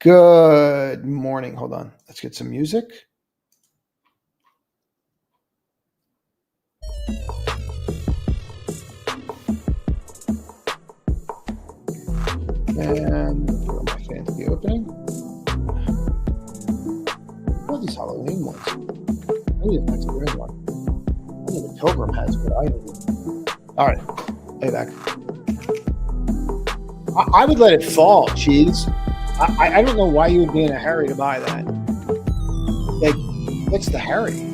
Good morning. Hold on. Let's get some music. And for my fancy opening. What are these Halloween ones? I need a fancy green one. I think the Pilgrim has what I need. All right. Hey, back. I would let it fall, Cheese. I don't know why you would be in a hurry to buy that. Like, what's the hurry?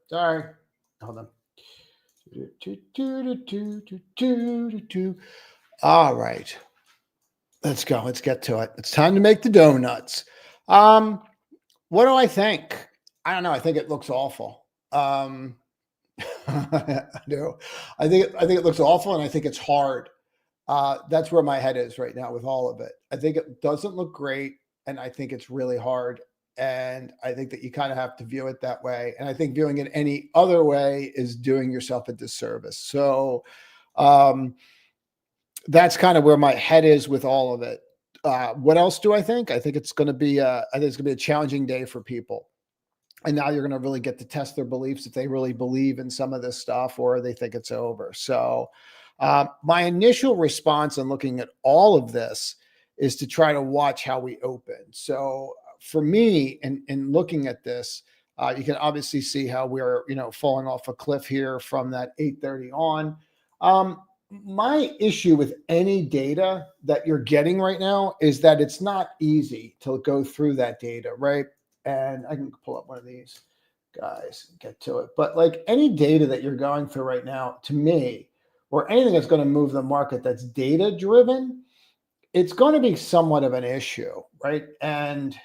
Sorry. Hold on. All right. Let's go. Let's get to it. It's time to make the donuts. What do I think? I don't know. I think it looks awful. I do. I think it looks awful, and I think it's hard. That's where my head is right now with all of it. I think it doesn't look great, and I think it's really hard. And I think that you kind of have to view it that way. And I think viewing it any other way is doing yourself a disservice. So that's kind of where my head is with all of it. What else do I think? I think it's going to be a challenging day for people. And now you're going to really get to test their beliefs if they really believe in some of this stuff or they think it's over. So my initial response in looking at all of this is to try to watch how we open. So for me, in looking at this, you can obviously see how we're, falling off a cliff here from that 8:30 on. My issue with any data that you're getting right now is that it's not easy to go through that data, right? And I can pull up one of these guys and get to it. But like any data that you're going through right now, to me, or anything that's going to move the market that's data driven, it's going to be somewhat of an issue, right? And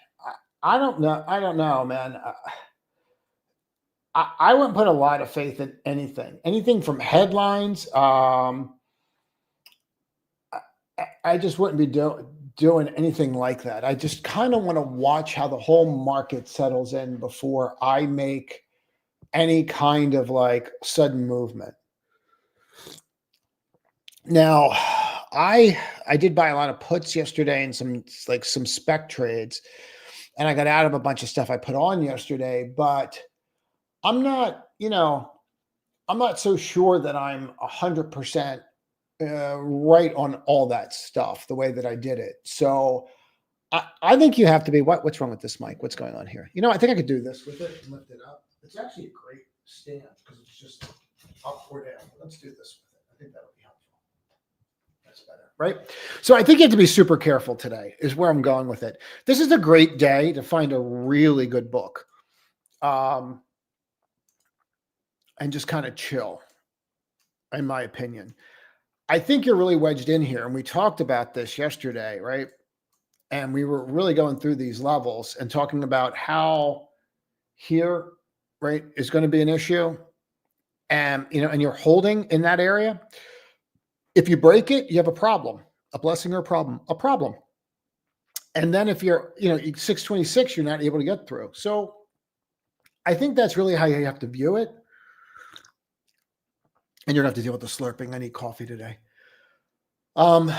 I don't know. I don't know, man. I wouldn't put a lot of faith in anything from headlines. I just wouldn't be doing anything like that. I just kind of want to watch how the whole market settles in before I make any kind of like sudden movement. Now, I did buy a lot of puts yesterday and some spec trades, and I got out of a bunch of stuff I put on yesterday, but I'm not, I'm not so sure that I'm 100% right on all that stuff the way that I did it. So I think you have to be, what's wrong with this mic? What's going on here? I think I could do this with it and lift it up. It's actually a great stand because it's just up or down. Let's do this with it. I think that'll be helpful. That's better, right? So I think you have to be super careful today is where I'm going with it. This is a great day to find a really good book. And just kind of chill, in my opinion. I think you're really wedged in here. And we talked about this yesterday, right? And we were really going through these levels and talking about how here, right, is going to be an issue. And, and you're holding in that area. If you break it, you have a problem, a blessing or a problem. And then if you're, 626, you're not able to get through. So I think that's really how you have to view it. And you're going to have to deal with the slurping. I need coffee today. I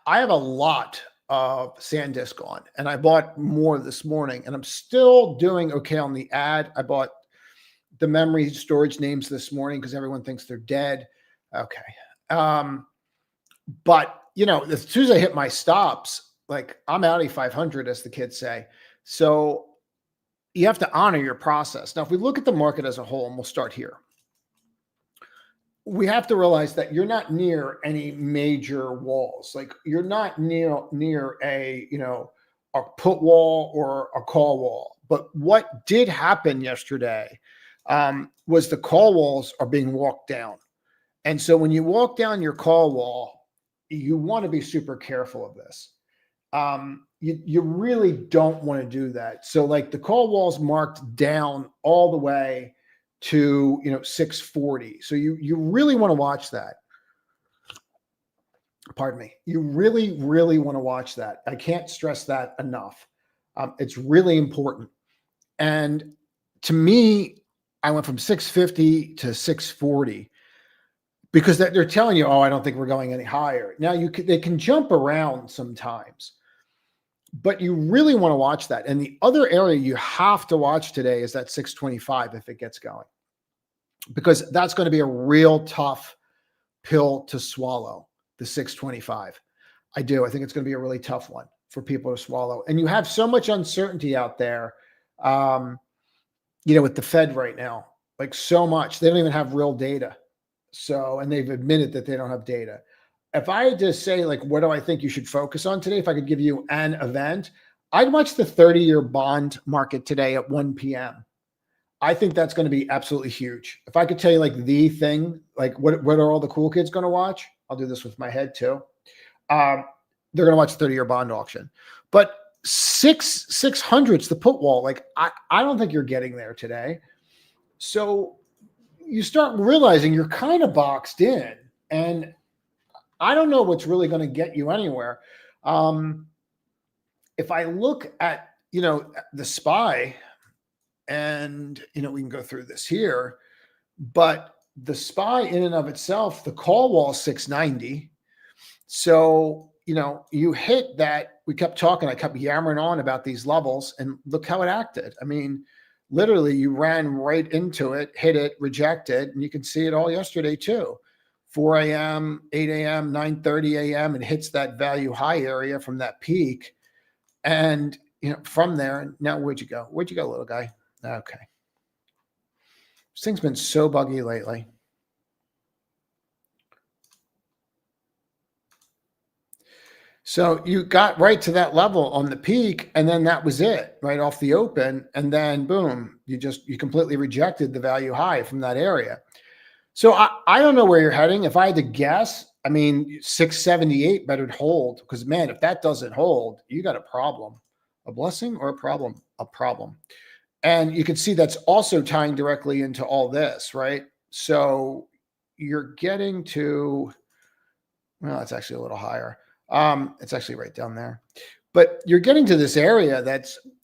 have a lot of SanDisk on, and I bought more this morning, and I'm still doing okay on the ad. I bought the memory storage names this morning because everyone thinks they're dead. Okay. But, as soon as I hit my stops, like I'm out of 500, as the kids say. So you have to honor your process. Now, if we look at the market as a whole, and we'll start here, we have to realize that you're not near any major walls. Like you're not near a, a put wall or a call wall. But what did happen yesterday was the call walls are being walked down. And so when you walk down your call wall, you want to be super careful of this. You really don't want to do that. So like the call wall's marked down all the way to 640. So you really want to watch that. Pardon me. You really, really want to watch that. I can't stress that enough. It's really important. And to me, I went from 650 to 640 because they're telling you, oh, I don't think we're going any higher. Now they can jump around sometimes, but you really want to watch that. And the other area you have to watch today is that 625 if it gets going, because that's going to be a real tough pill to swallow, the 625. I do. I think it's going to be a really tough one for people to swallow. And you have so much uncertainty out there, with the Fed right now, like so much. They don't even have real data. So, and they've admitted that they don't have data. If I had to say, like, what do I think you should focus on today? If I could give you an event, I'd watch the 30-year bond market today at 1 p.m. I think that's going to be absolutely huge. If I could tell you like the thing, like what are all the cool kids going to watch? I'll do this with my head too. They're going to watch the 30-year bond auction. But 600's the put wall. Like I don't think you're getting there today. So you start realizing you're kind of boxed in, and I don't know what's really going to get you anywhere. If I look at, the SPY, and, we can go through this here, but the SPY in and of itself, the call wall 690. So, you hit that. We kept talking. I kept yammering on about these levels, and look how it acted. I mean, literally you ran right into it, hit it, rejected, and you can see it all yesterday too. 4 a.m., 8 a.m., 9:30 a.m. It hits that value high area from that peak. And, from there, now where'd you go? Where'd you go, little guy? Okay. This thing's been so buggy lately. So you got right to that level on the peak, and then that was it, right off the open. And then boom, you completely rejected the value high from that area. So I don't know where you're heading. If I had to guess, 678 better hold, because man, if that doesn't hold, you got a problem. A blessing or a problem? A problem. And you can see that's also tying directly into all this, right? So you're getting to, well, it's actually a little higher. It's actually right down there. But you're getting to this area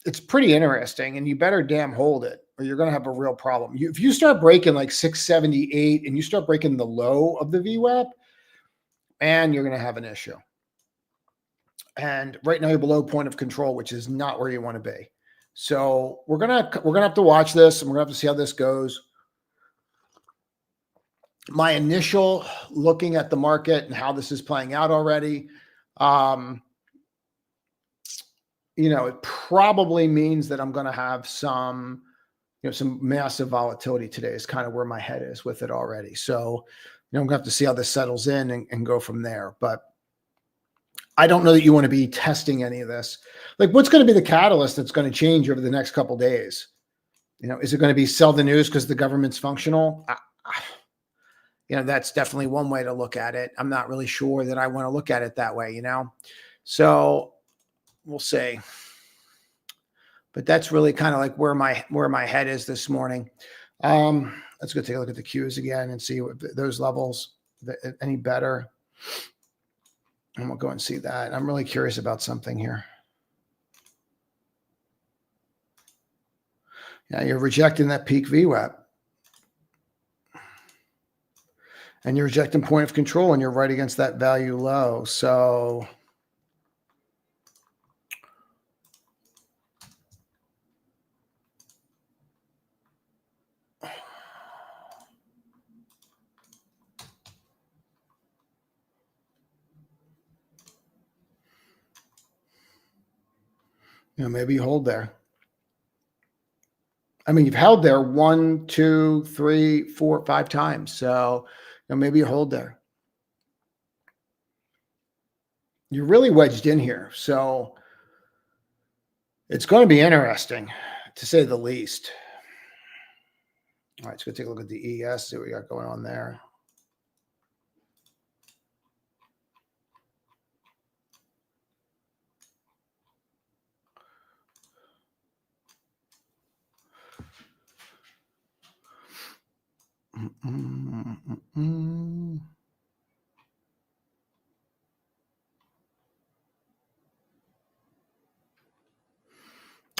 it's pretty interesting, and you better damn hold it, or you're going to have a real problem. If you start breaking like 678 and you start breaking the low of the VWAP, and you're going to have an issue. And right now you're below point of control, which is not where you want to be. So we're gonna have to watch this, and we're gonna have to see how this goes. My initial looking at the market and how this is playing out already, it probably means that I'm going to have some massive volatility today is kind of where my head is with it already. So, I'm going to have to see how this settles in and go from there. But I don't know that you want to be testing any of this. Like, what's going to be the catalyst that's going to change over the next couple of days? Is it going to be sell the news because the government's functional? That's definitely one way to look at it. I'm not really sure that I want to look at it that way, So we'll see. But that's really kind of like where my head is this morning. Let's go take a look at the Qs again and see what those levels any better. And we'll go and see that. I'm really curious about something here. Yeah, you're rejecting that peak VWAP. And you're rejecting point of control, and you're right against that value low. So maybe you hold there. You've held there 1, 2, 3, 4, 5 times. So maybe you hold there. You're really wedged in here. So it's going to be interesting, to say the least. All right, let's go take a look at the ES, see what we got going on there.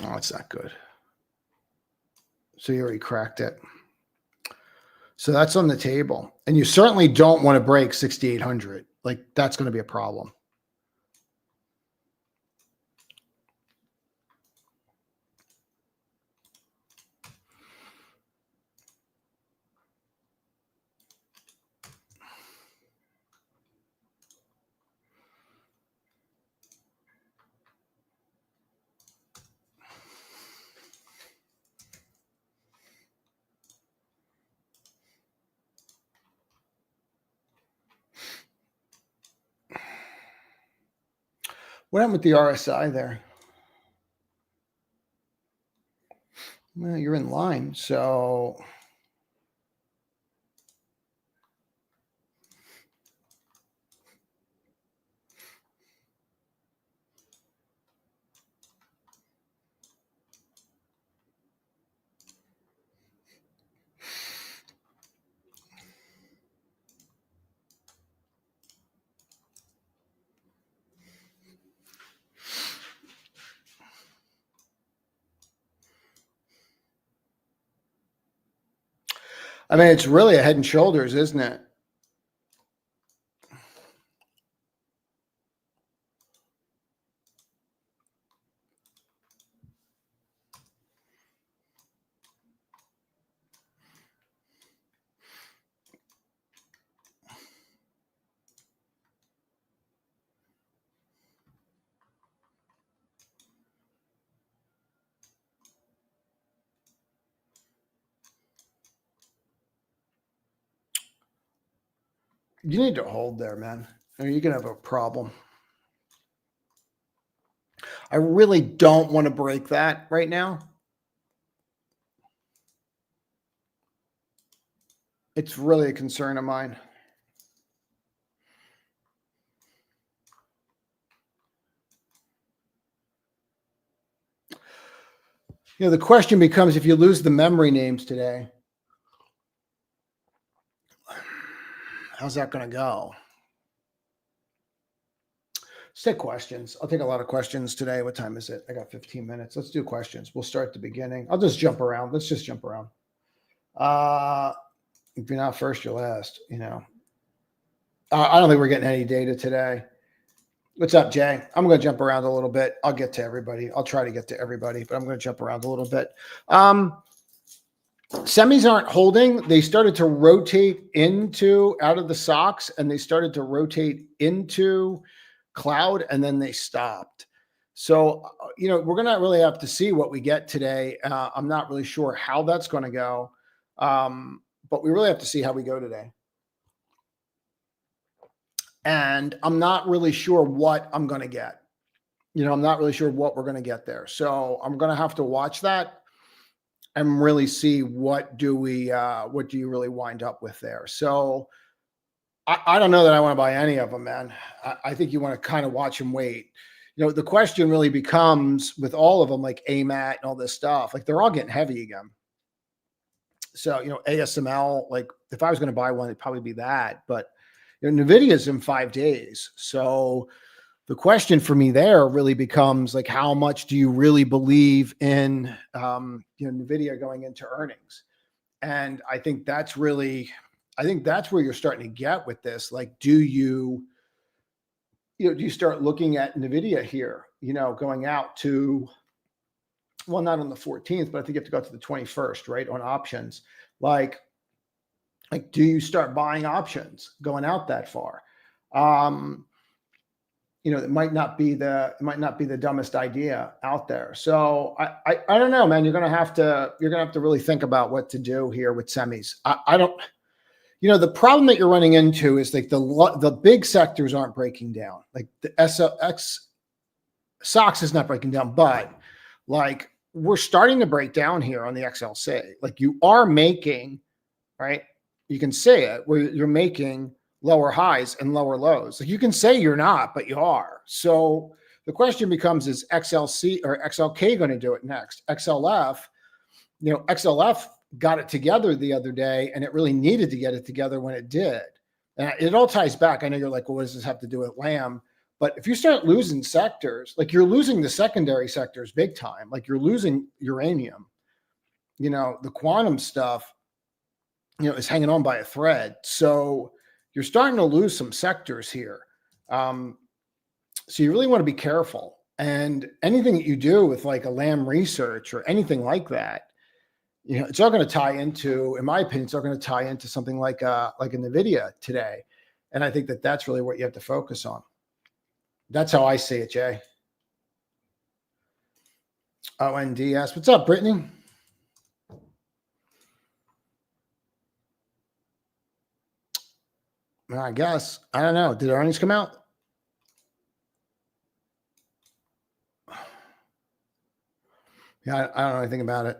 Oh, it's not good. So you already cracked it. So that's on the table. And you certainly don't want to break 6,800. Like, that's going to be a problem. What happened with the RSI there? Well, you're in line. So it's really a head and shoulders, isn't it? You need to hold there, man, or you're going to have a problem. I really don't want to break that right now. It's really a concern of mine. You know, the question becomes, if you lose the memory names today, how's that going to go? Let's take questions. I'll take a lot of questions today. What time is it? I got 15 minutes. Let's do questions. We'll start at the beginning. I'll just jump around. Let's just jump around. If you're not first, you're last, you know. I don't think we're getting any data today. What's up, Jay? I'm going to jump around a little bit. I'll get to everybody. I'll try to get to everybody, but I'm going to jump around a little bit. Semis aren't holding. They started to rotate out of the socks, and they started to rotate into cloud, and then they stopped. So, you know, we're going to really have to see what we get today. I'm not really sure how that's going to go, but we really have to see how we go today. And I'm not really sure what I'm going to get. You know, I'm not really sure what we're going to get there. So I'm going to have to watch that and really see what do you really wind up with there. So I don't know that I want to buy any of them, man. I think you want to kind of watch and wait. You know, the question really becomes with all of them, like AMAT and all this stuff, like they're all getting heavy again. So, you know, ASML, like if I was going to buy one, it'd probably be that. But you know, NVIDIA's in 5 days. So the question for me there really becomes like, how much do you really believe in, you know, NVIDIA going into earnings? And I think that's where you're starting to get with this. Like, do you start looking at NVIDIA here, you know, going out to, well, not on the 14th, but I think you have to go to the 21st, right? On options. Like, do you start buying options going out that far? You know, it might not be the dumbest idea out there. So I don't know, man. You're gonna have to really think about what to do here with semis. I don't. You know, the problem that you're running into is like the big sectors aren't breaking down. Like the SOX is not breaking down, but like we're starting to break down here on the XLC. Like you are making, right? You can say it where you're making lower highs and lower lows. Like you can say you're not, but you are. So the question becomes, is XLC or XLK going to do it next? XLF, you know, XLF got it together the other day, and it really needed to get it together when it did. And it all ties back. I know you're like, well, what does this have to do with LAM? But if you start losing sectors, like you're losing the secondary sectors big time, like you're losing uranium, you know, the quantum stuff, you know, is hanging on by a thread. So you're starting to lose some sectors here. So you really want to be careful. And anything that you do with like a LAM research or anything like that, you know, it's all going to tie into, in my opinion, it's all going to tie into something like a NVIDIA today. And I think that that's really what you have to focus on. That's how I see it, Jay. ONDS. What's up, Brittany? I guess. I don't know. Did earnings come out? Yeah, I don't know anything about it.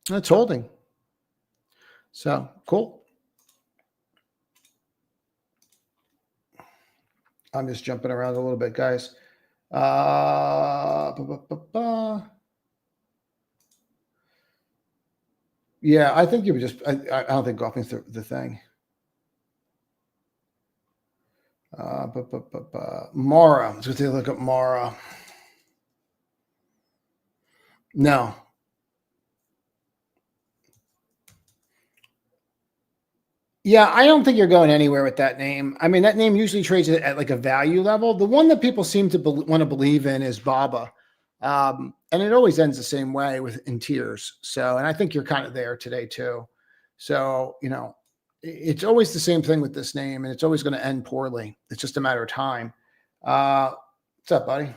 It's holding. So cool. I'm just jumping around a little bit, guys. Yeah, I think you would just, I don't think golfing's the thing. Mara. Let's go take a look at Mara. No. Yeah, I don't think you're going anywhere with that name. I mean, that name usually trades at like a value level. The one that people seem to want to believe in is Baba. And it always ends the same way in tears. So, and I think you're kind of there today too. So, you know, it's always the same thing with this name, and it's always going to end poorly. It's just a matter of time. What's up, buddy?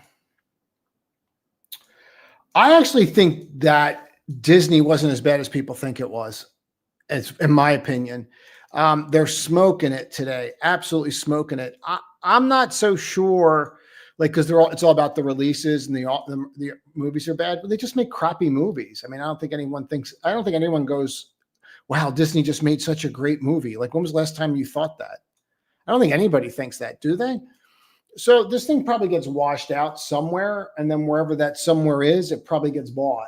I actually think that Disney wasn't as bad as people think it was. It's in my opinion. They're smoking it today, absolutely smoking it. I'm not so sure, like because it's all about the releases and the movies are bad, but they just make crappy movies. I mean, I don't think anyone goes, "Wow, Disney just made such a great movie." Like, when was the last time you thought that? I don't think anybody thinks that, do they? So this thing probably gets washed out somewhere, and then wherever that somewhere is, it probably gets bought.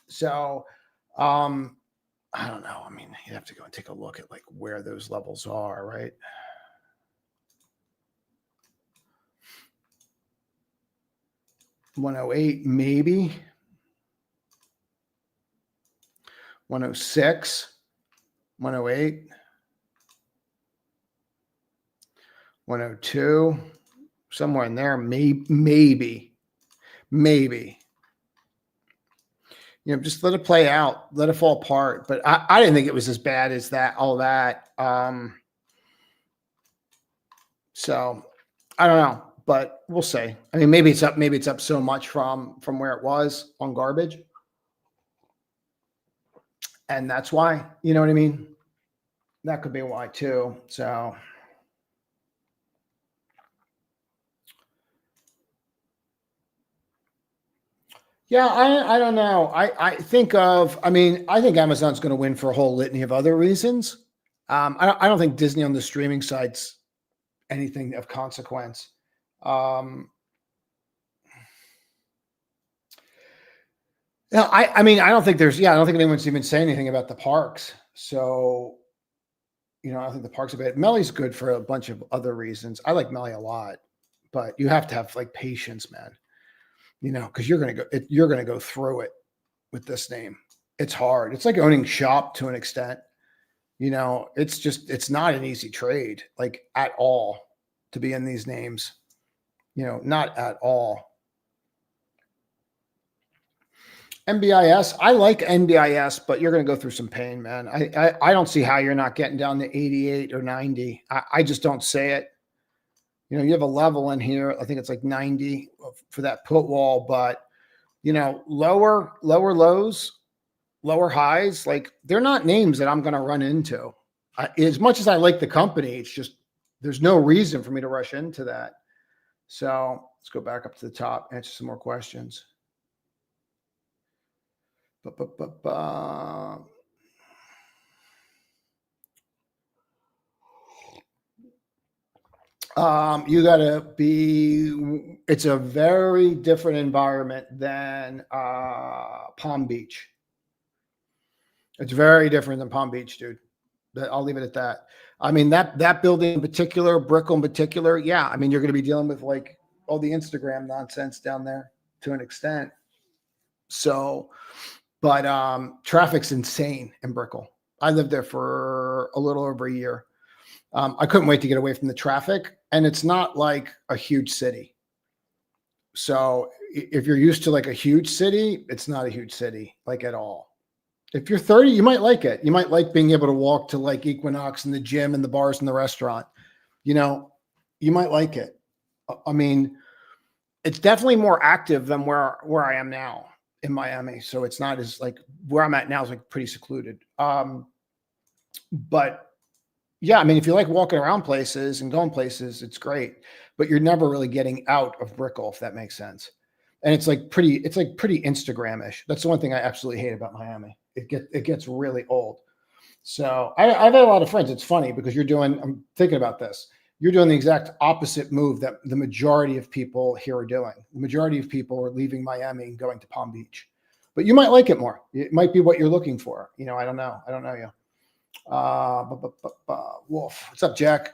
So. Um, I don't know. I mean, you have to go and take a look at like where those levels are, right? $108, maybe. 106, 108, 102, somewhere in there, maybe. Just let it play out, let it fall apart. But I didn't think it was as bad as that, all that. So I don't know, but we'll see. I mean, maybe it's up so much from where it was on garbage. And that's why, you know what I mean? That could be why too. So yeah, I don't know. I think Amazon's going to win for a whole litany of other reasons. I don't think Disney on the streaming side's anything of consequence. No, I mean, I don't think anyone's even saying anything about the parks. So, I think the parks are bad. Melly's good for a bunch of other reasons. I like Melly a lot, but you have to have like patience, man. Because you're gonna go through it with this name. It's hard. It's like owning shop to an extent. It's not an easy trade, like at all, to be in these names. Not at all. NBIS, I like NBIS, but you're going to go through some pain, man. I don't see how you're not getting down to 88 or 90. I just don't say it. You have a level in here. I think it's like 90 for that put wall, but lower lows, lower highs, like they're not names that I'm going to run into. As much as I like the company, it's just there's no reason for me to rush into that. So let's go back up to the top, answer some more questions. You gotta be, it's a very different environment than Palm Beach. It's very different than Palm Beach, dude. I'll leave it at that. I mean, that building in particular, Brickell in particular, yeah. I mean, you're going to be dealing with like all the Instagram nonsense down there to an extent. So, but traffic's insane in Brickell. I lived there for a little over a year. I couldn't wait to get away from the traffic, and it's not like a huge city. So if you're used to like a huge city, it's not a huge city, like at all. If you're 30, you might like it. You might like being able to walk to like Equinox and the gym and the bars and the restaurant. You might like it. I mean, it's definitely more active than where I am now in Miami. So it's not as like where I'm at now is like pretty secluded. But yeah, I mean, if you like walking around places and going places, it's great. But you're never really getting out of Brickell, if that makes sense. And it's like pretty Instagram-ish. That's the one thing I absolutely hate about Miami. It gets really old. So I've had a lot of friends. It's funny because I'm thinking about this. You're doing the exact opposite move that the majority of people here are doing. The majority of people are leaving Miami and going to Palm Beach. But you might like it more. It might be what you're looking for. I don't know. I don't know you. Wolf. What's up, Jack?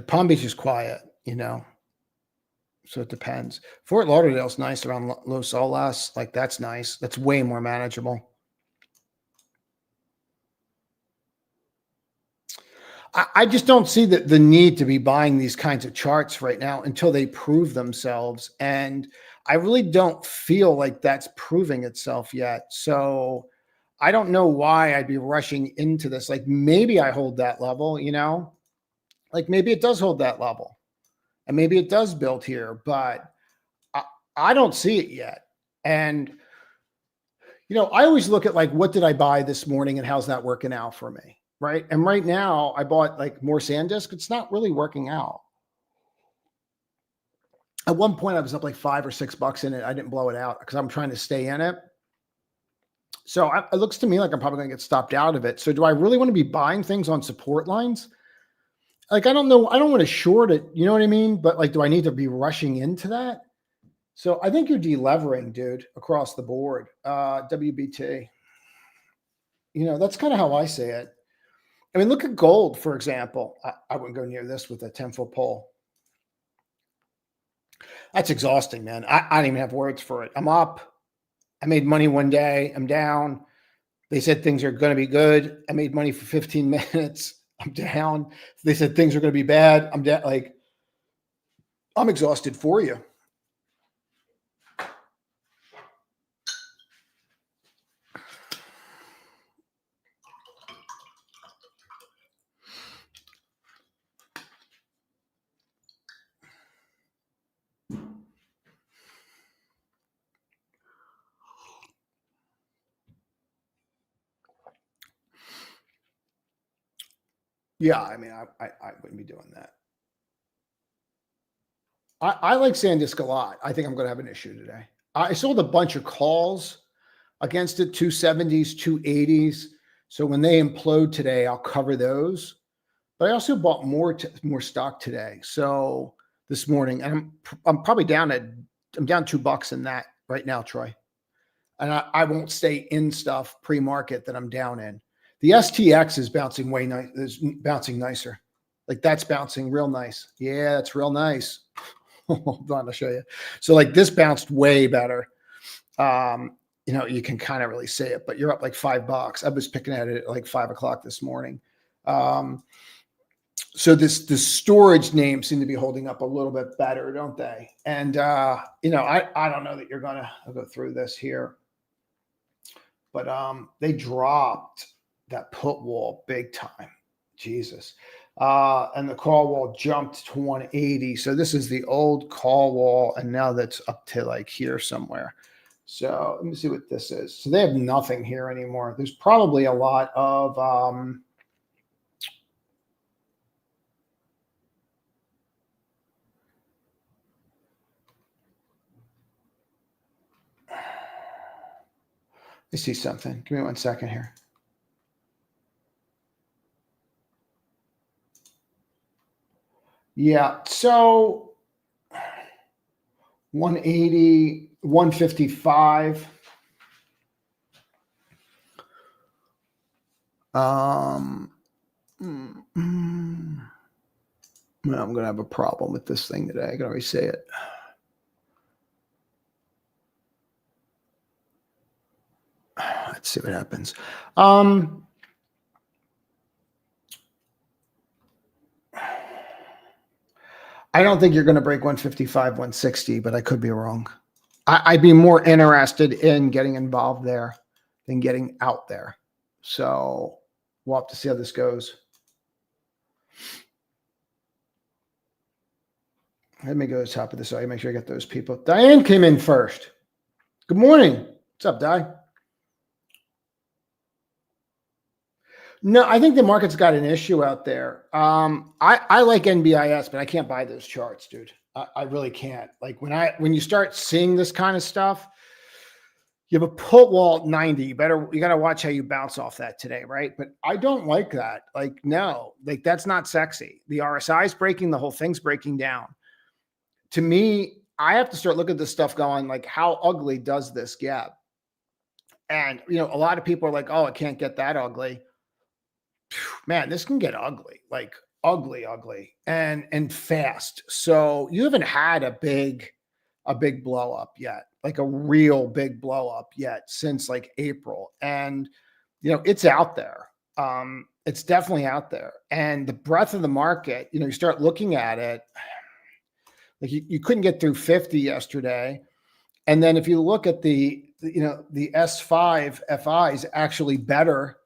Palm Beach is quiet, so it depends. Fort Lauderdale's nice around Los Olas. Like, that's nice. That's way more manageable. I just don't see the need to be buying these kinds of charts right now until they prove themselves. And I really don't feel like that's proving itself yet. So I don't know why I'd be rushing into this. Like maybe I hold that level, like maybe it does hold that level and maybe it does build here, but I, I don't see it yet. And, I always look at like, what did I buy this morning and how's that working out for me? Right. And right now I bought like more SanDisk. It's not really working out. At one point I was up like $5 or $6 in it. I didn't blow it out because I'm trying to stay in it. So it looks to me like I'm probably going to get stopped out of it. So do I really want to be buying things on support lines? Like, I don't know. I don't want to short it. You know what I mean? But like, do I need to be rushing into that? So I think you're delevering, dude, across the board. WBT. That's kind of how I say it. I mean, look at gold, for example. I wouldn't go near this with a 10-foot pole. That's exhausting, man. I don't even have words for it. I'm up. I made money one day. I'm down. They said things are going to be good. I made money for 15 minutes. I'm down. They said things are going to be bad. I'm down. Like, I'm exhausted for you. Yeah, I mean, I wouldn't be doing that. I like SanDisk a lot. I think I'm going to have an issue today. I sold a bunch of calls against it, 270s, 280s. So when they implode today, I'll cover those. But I also bought more stock today. So this morning, and I'm probably down $2 in that right now, Troy. And I won't stay in stuff pre-market that I'm down in. The STX is bouncing way nice. Is bouncing nicer. Like that's bouncing real nice. Yeah, it's real nice. Hold on, I'll show you. So like this bounced way better. You can kind of really see it, but you're up like $5. I was picking at it at like 5 o'clock this morning. So the storage names seem to be holding up a little bit better, don't they? And I don't know that you're gonna go through this here, but they dropped that put wall big time. Jesus. And the call wall jumped to 180. So this is the old call wall, and now that's up to like here somewhere. So let me see what this is. So they have nothing here anymore. There's probably a lot of let me see something. Give me 1 second here. Yeah, so 180, 155. I'm going to have a problem with this thing today. I can already say it. Let's see what happens. I don't think you're going to break 155, 160, but I could be wrong. I'd be more interested in getting involved there than getting out there. So we'll have to see how this goes. Let me go to the top of this. So I make sure I get those people. Diane came in first. Good morning. What's up, Di? No, I think the market's got an issue out there. I like NBIS, but I can't buy those charts, dude. I really can't. Like when you start seeing this kind of stuff, you have a put wall at 90. You got to watch how you bounce off that today, right? But I don't like that. Like, no, like that's not sexy. The RSI is breaking, the whole thing's breaking down. To me, I have to start looking at this stuff going like, how ugly does this get? And, a lot of people are like, oh, it can't get that ugly. Man, this can get ugly, like ugly, and fast. So you haven't had a big blow up yet, like a real big blow up yet since like April. And, it's out there. It's definitely out there. And the breadth of the market, you start looking at it, like you couldn't get through 50 yesterday. And then if you look at the S5 FI is actually better,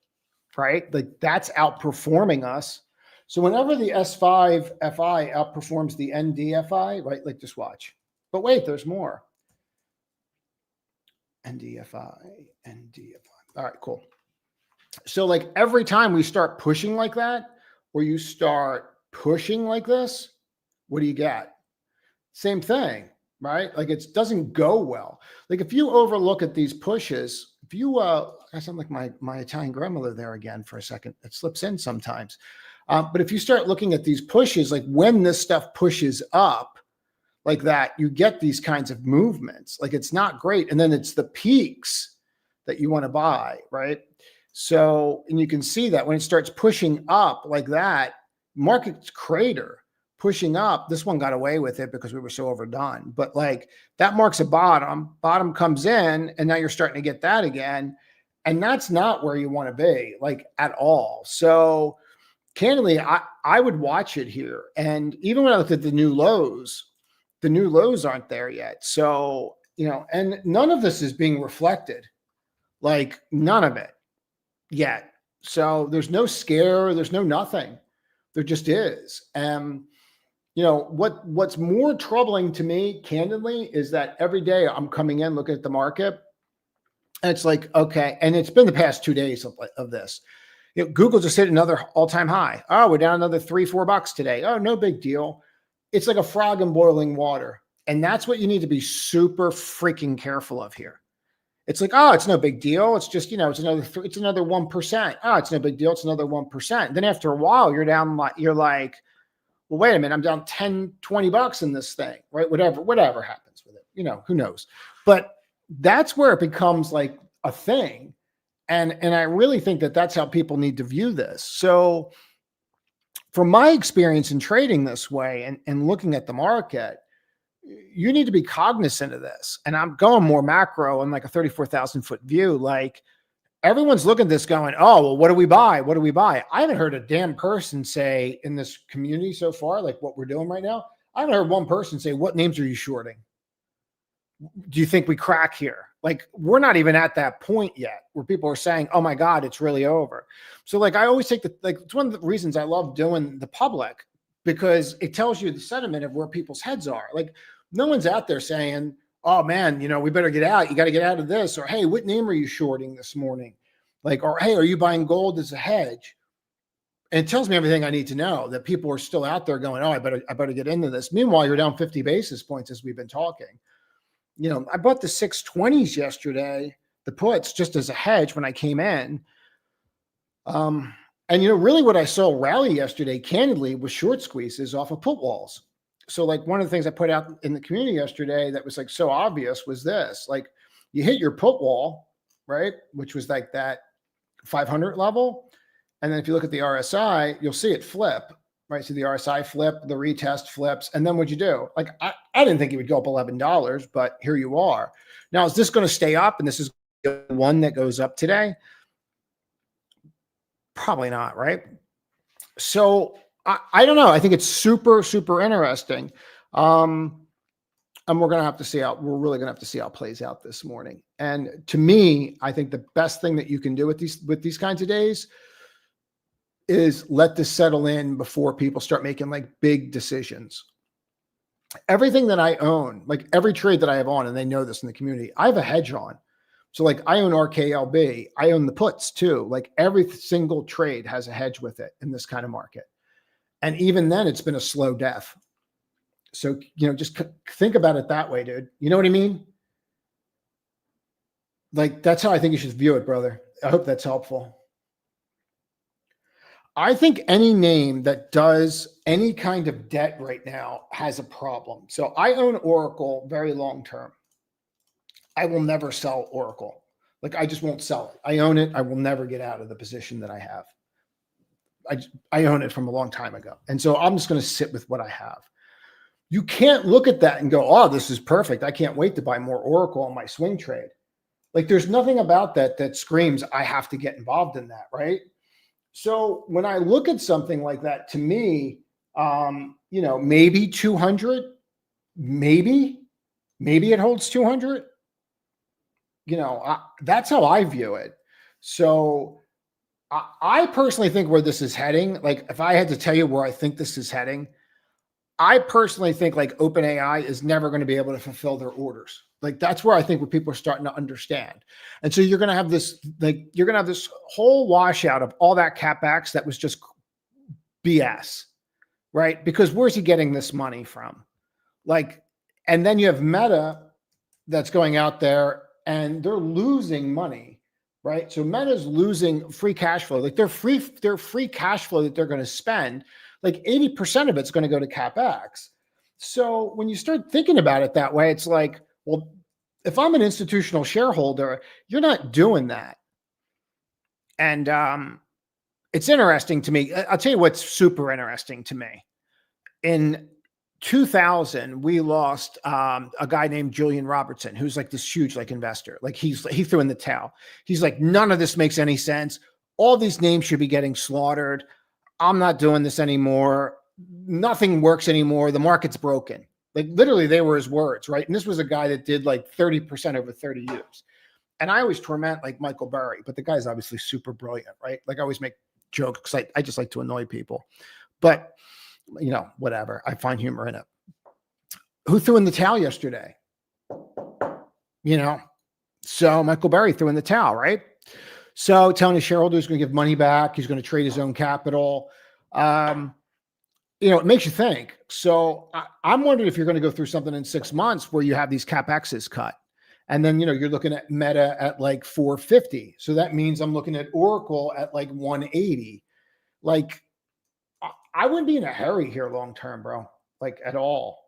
right? Like that's outperforming us. So whenever the S5 FI outperforms the NDFI, right? Like just watch. But wait, there's more. NDFI. All right, cool. So like every time we start pushing like that, or you start pushing like this, what do you get? Same thing, right? Like it doesn't go well. Like if you overlook at these pushes, if you, I sound like my Italian grandmother there again for a second. It slips in sometimes. But if you start looking at these pushes, like when this stuff pushes up like that, you get these kinds of movements. Like it's not great. And then it's the peaks that you want to buy, right? So, and you can see that when it starts pushing up like that, market's crater. Pushing up, this one got away with it because we were so overdone. But like that marks a bottom comes in, and now you're starting to get that again. And that's not where you want to be, like at all. So candidly, I would watch it here. And even when I looked at the new lows aren't there yet. So, and none of this is being reflected, like none of it yet. So there's no scare, there's no nothing. There just is. What's more troubling to me, candidly, is that every day I'm coming in, looking at the market, and it's like, okay, and it's been the past 2 days of this. Google just hit another all-time high. Oh, we're down another $3-4 today. Oh, no big deal. It's like a frog in boiling water. And that's what you need to be super freaking careful of here. It's like, oh, it's no big deal. It's just, it's another 1%. Oh, it's no big deal. It's another 1%. Then after a while, you're like, well, wait a minute, I'm down 10, $20 in this thing, right? Whatever happens with it, who knows? But that's where it becomes like a thing. And I really think that that's how people need to view this. So from my experience in trading this way and looking at the market, you need to be cognizant of this. And I'm going more macro on like a 34,000 foot view. Like everyone's looking at this going, oh, well, what do we buy? What do we buy? I haven't heard a damn person say in this community so far, like what we're doing right now. I haven't heard one person say, what names are you shorting? Do you think we crack here? Like, we're not even at that point yet where people are saying, oh my God, it's really over. So like, I always take it's one of the reasons I love doing the public, because it tells you the sentiment of where people's heads are. Like no one's out there saying, oh man, we better get out. You got to get out of this. Or, hey, what name are you shorting this morning? Like, or, hey, are you buying gold as a hedge? And it tells me everything I need to know, that people are still out there going, oh, I better get into this. Meanwhile, you're down 50 basis points as we've been talking. I bought the 620s yesterday, the puts, just as a hedge when I came in. And really what I saw rally yesterday, candidly, was short squeezes off of put walls. So like one of the things I put out in the community yesterday that was like so obvious was this, like you hit your put wall, right? Which was like that 500 level. And then if you look at the RSI, you'll see it flip, right? So the RSI flip, the retest flips. And then what'd you do? Like, I didn't think it would go up $11, but here you are. Now, is this going to stay up? And this is the one that goes up today? Probably not, right? So I don't know. I think it's super, super interesting. And we're going to have to see how, we're really going to have to see how it plays out this morning. And to me, I think the best thing that you can do with these kinds of days is let this settle in before people start making like big decisions. Everything that I own, like every trade that I have on, and they know this in the community, I have a hedge on. So like I own RKLB, I own the puts too. Like every single trade has a hedge with it in this kind of market. And even then it's been a slow death. So, just think about it that way, dude. You know what I mean? Like, that's how I think you should view it, brother. I hope that's helpful. I think any name that does any kind of debt right now has a problem. So I own Oracle very long term. I will never sell Oracle. Like, I just won't sell it. I own it. I will never get out of the position that I have. I own it from a long time ago. And so I'm just going to sit with what I have. You can't look at that and go, oh, this is perfect. I can't wait to buy more Oracle on my swing trade. Like, there's nothing about that screams I have to get involved in that, right? So when I look at something like that, to me, maybe 200, maybe it holds 200. That's how I view it. So I personally think where this is heading, like if I had to tell you where I think this is heading, I personally think like OpenAI is never going to be able to fulfill their orders. Like that's where I think what people are starting to understand. And so you're going to have this, whole washout of all that CapEx that was just BS, right? Because where's he getting this money from? Like, and then you have Meta that's going out there and they're losing money, right? So Meta's losing free cash flow. Like their free cash flow that they're going to spend, like 80% of it's going to go to CapEx. So when you start thinking about it that way, it's like, well, if I'm an institutional shareholder, you're not doing that. And it's interesting to me. I'll tell you what's super interesting to me. In 2000, we lost a guy named Julian Robertson, who's like this huge like investor. Like he threw in the towel. He's like, none of this makes any sense. All these names should be getting slaughtered. I'm not doing this anymore. Nothing works anymore. The market's broken. Like literally, they were his words, right? And this was a guy that did like 30% over 30 years. And I always torment like Michael Burry, but the guy's obviously super brilliant, right? Like I always make jokes because I just like to annoy people. But whatever. I find humor in it. Who threw in the towel yesterday? So Michael Burry threw in the towel, right? So telling his shareholders he's going to give money back. He's going to trade his own capital. It makes you think. So I'm wondering if you're going to go through something in 6 months where you have these CapExes cut. And then, you're looking at Meta at like 450. So that means I'm looking at Oracle at like 180. Like, I wouldn't be in a hurry here long term, bro. Like at all.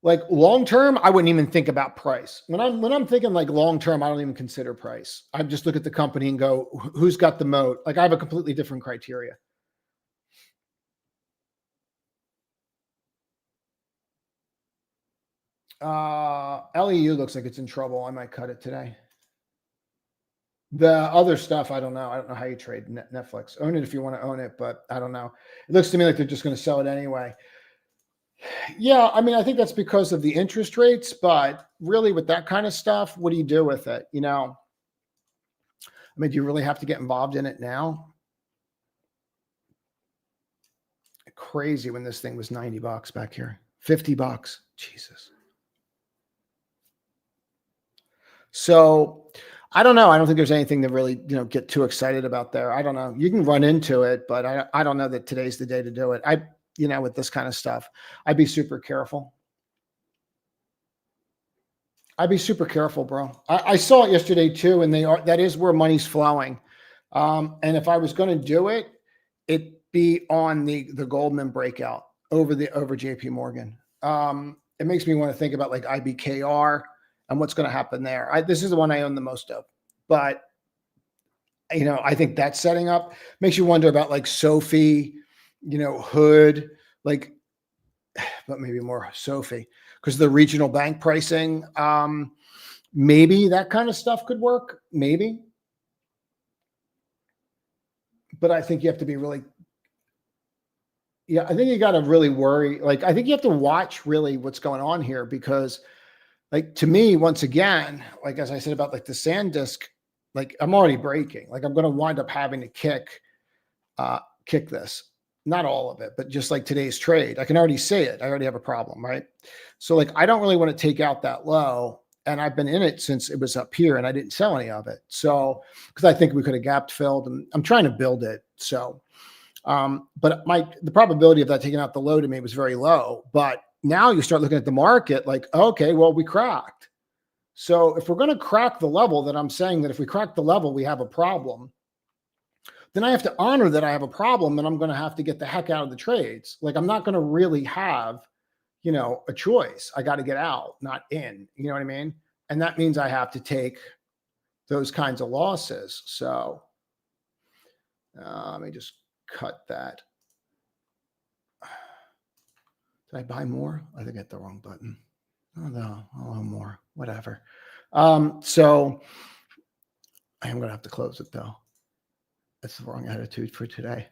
Like long term, I wouldn't even think about price. When I'm thinking like long term, I don't even consider price. I just look at the company and go, who's got the moat? Like I have a completely different criteria. LEU looks like it's in trouble. I might cut it today. The other stuff, I don't know. I don't know how you trade Netflix. Own it if you want to own it, but I don't know. It looks to me like they're just going to sell it anyway. Yeah, I mean, I think that's because of the interest rates, but really with that kind of stuff, what do you do with it? I mean, do you really have to get involved in it now? Crazy when this thing was $90 back here, $50. Jesus. So I don't know. I don't think there's anything to really, get too excited about there. I don't know. You can run into it, but I don't know that today's the day to do it. With this kind of stuff, I'd be super careful. I'd be super careful, bro. I saw it yesterday too, and that is where money's flowing. And if I was going to do it, it'd be on the Goldman breakout over JP Morgan. It makes me want to think about like IBKR and what's going to happen there. This is the one I own the most of, but I think that's setting up. Makes you wonder about like Sophie, Hood, like, but maybe more Sophie because the regional bank pricing. Maybe that kind of stuff could work. Maybe, but I think you have to be really. Yeah, I think you got to really worry. Like, I think you have to watch really what's going on here because, like, to me, once again, like as I said about like the SanDisk, like I'm already breaking. Like I'm going to wind up having to kick this. Not all of it, but just like today's trade, I can already see it. I already have a problem, right? So like, I don't really want to take out that low. And I've been in it since it was up here and I didn't sell any of it. So, because I think we could have gap filled and I'm trying to build it. So, but the probability of that taking out the low to me was very low. But now you start looking at the market like, okay, well, we cracked. So if we're going to crack the level that I'm saying that if we crack the level, we have a problem, then I have to honor that I have a problem and I'm going to have to get the heck out of the trades. Like I'm not going to really have, a choice. I got to get out, not in, you know what I mean? And that means I have to take those kinds of losses. So let me just cut that. Did I buy more? I think I hit the wrong button. Oh no, I'll own more, whatever. So I am going to have to close it though. That's the wrong attitude for today.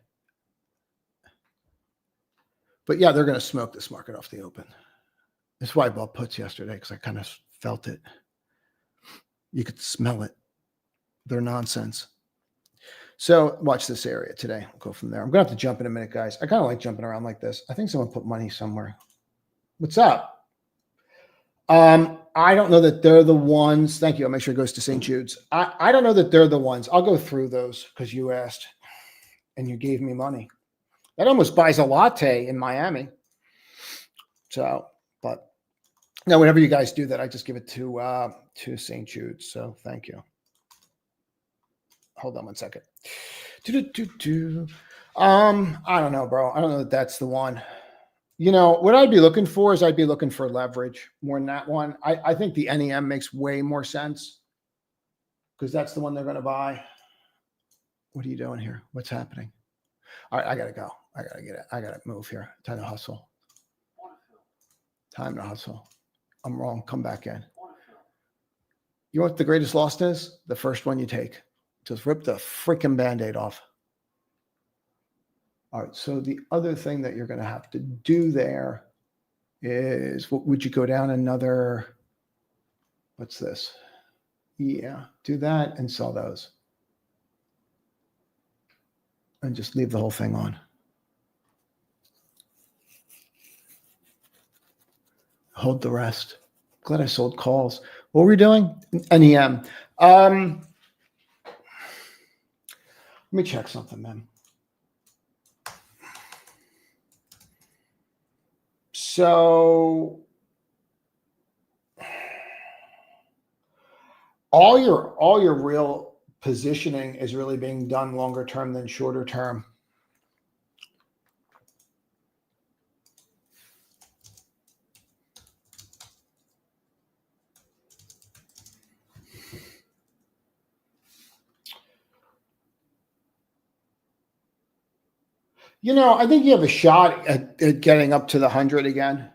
But yeah, they're going to smoke this market off the open. That's why I bought puts yesterday, because I kind of felt it. You could smell it. They're nonsense. So watch this area today. We'll go from there. I'm going to have to jump in a minute, guys. I kind of like jumping around like this. I think someone put money somewhere. What's up? I don't know that they're the ones. Thank you. I'll make sure it goes to St. Jude's. I don't know that they're the ones. I'll go through those because you asked and you gave me money. That almost buys a latte in Miami. So, but no, whenever you guys do that, I just give it to St. Jude's. So thank you. Hold on one second. I don't know, bro. I don't know that that's the one. You know, what I'd be looking for is I'd be looking for leverage more than that one. I think the NEM makes way more sense because that's the one they're going to buy. What are you doing here? What's happening? All right, I got to go. I got to get it. I got to move here. Time to hustle. Time to hustle. I'm wrong. Come back in. You know what the greatest loss is? The first one you take. Just rip the freaking Band-Aid off. All right, so the other thing that you're going to have to do there is, what would you go down another, what's this? Yeah, do that and sell those. And just leave the whole thing on. Hold the rest. Glad I sold calls. What were we doing? NEM. Let me check something, man. So all your real positioning is really being done longer term than shorter term. You know, I think you have a shot at getting up to the 100 again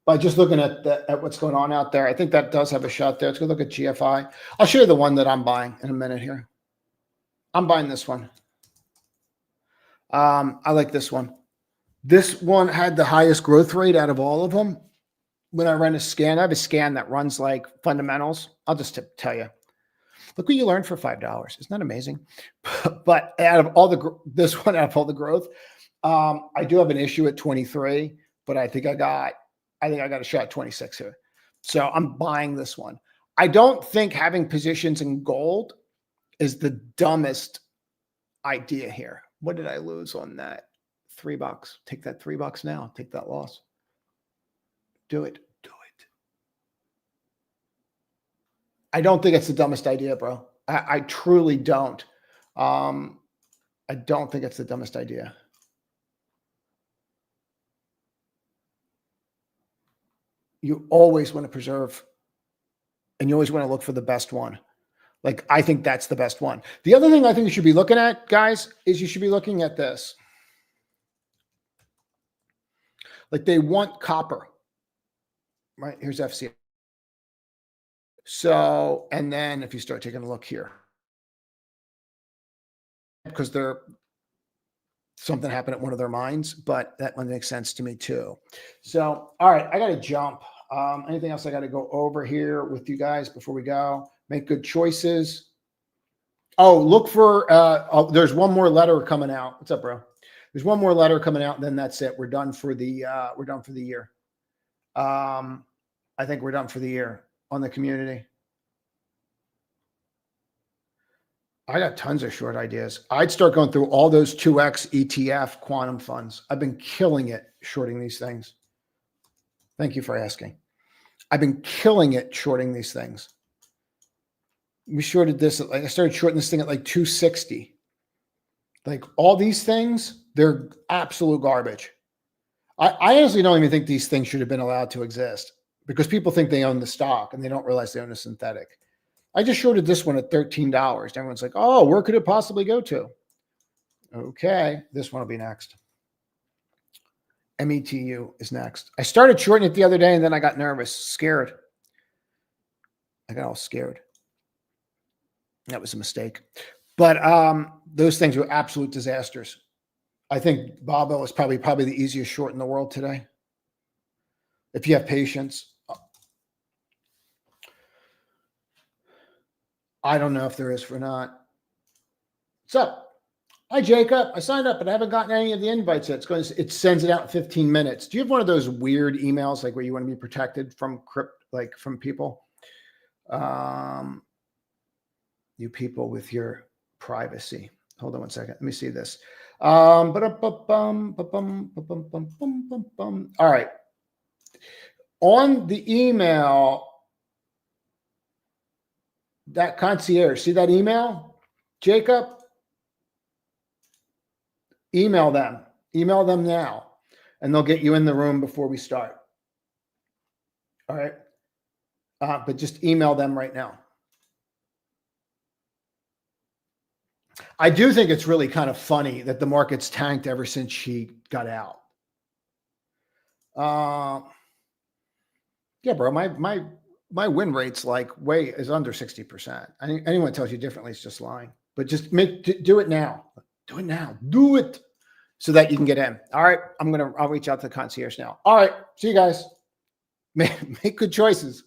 by just looking at what's going on out there. I think that does have a shot there. Let's go look at GFI. I'll show you the one that I'm buying in a minute here. I'm buying this one. I like this one. This one had the highest growth rate out of all of them. When I run a scan, I have a scan that runs like fundamentals. I'll just tell you. Look what you learned for $5. Isn't that amazing? But out of all this one, out of all the growth, I do have an issue at 23, but I think I got a shot at 26 here. So I'm buying this one. I don't think having positions in gold is the dumbest idea here. What did I lose on that? $3. Take that $3 now. Take that loss. Do it. Do it. I don't think it's the dumbest idea, bro. I truly don't. I don't think it's the dumbest idea. You always want to preserve, and you always want to look for the best one. Like, I think that's the best one. The other thing I think you should be looking at, guys, is you should be looking at this. Like, they want copper, right? Here's FCA. So, and then if you start taking a look here, because something happened at one of their mines, but that one makes sense to me too. So, all right, I got to jump. Anything else I got to go over here with you guys before we go? Make good choices. Oh, look for, there's one more letter coming out. What's up, bro? There's one more letter coming out, and then that's it. We're done for the year. I think we're done for the year on the community. I got tons of short ideas. I'd start going through all those 2X ETF quantum funds. I've been killing it shorting these things. Thank you for asking. I've been killing it shorting these things. We shorted this at, like, I started shorting this thing at like 260. Like, all these things, they're absolute garbage. I honestly don't even think these things should have been allowed to exist, because people think they own the stock and they don't realize they own a synthetic. I just shorted this one at $13. Everyone's like, oh, where could it possibly go to? Okay, this one will be next. METU is next. I started shorting it the other day, and then I got nervous, scared. I got all scared. That was a mistake. But those things were absolute disasters. I think Barbell is probably the easiest short in the world today. If you have patience. I don't know if there is or not. What's up? Hi, Jacob. I signed up, but I haven't gotten any of the invites yet. It sends it out in 15 minutes. Do you have one of those weird emails, like where you want to be protected from from people? You people with your privacy. Hold on one second. Let me see this. All right. On the email, that concierge, see that email, Jacob? Email them now, and they'll get you in the room before we start. All right. But just email them right now. I do think it's really kind of funny that the market's tanked ever since she got out. Yeah, bro, my win rate's like is under 60%. Anyone tells you differently is just lying. But just do it now. Do it now. Do it so that you can get in. All right, I'll reach out to the concierge now. All right, see you guys. Make good choices.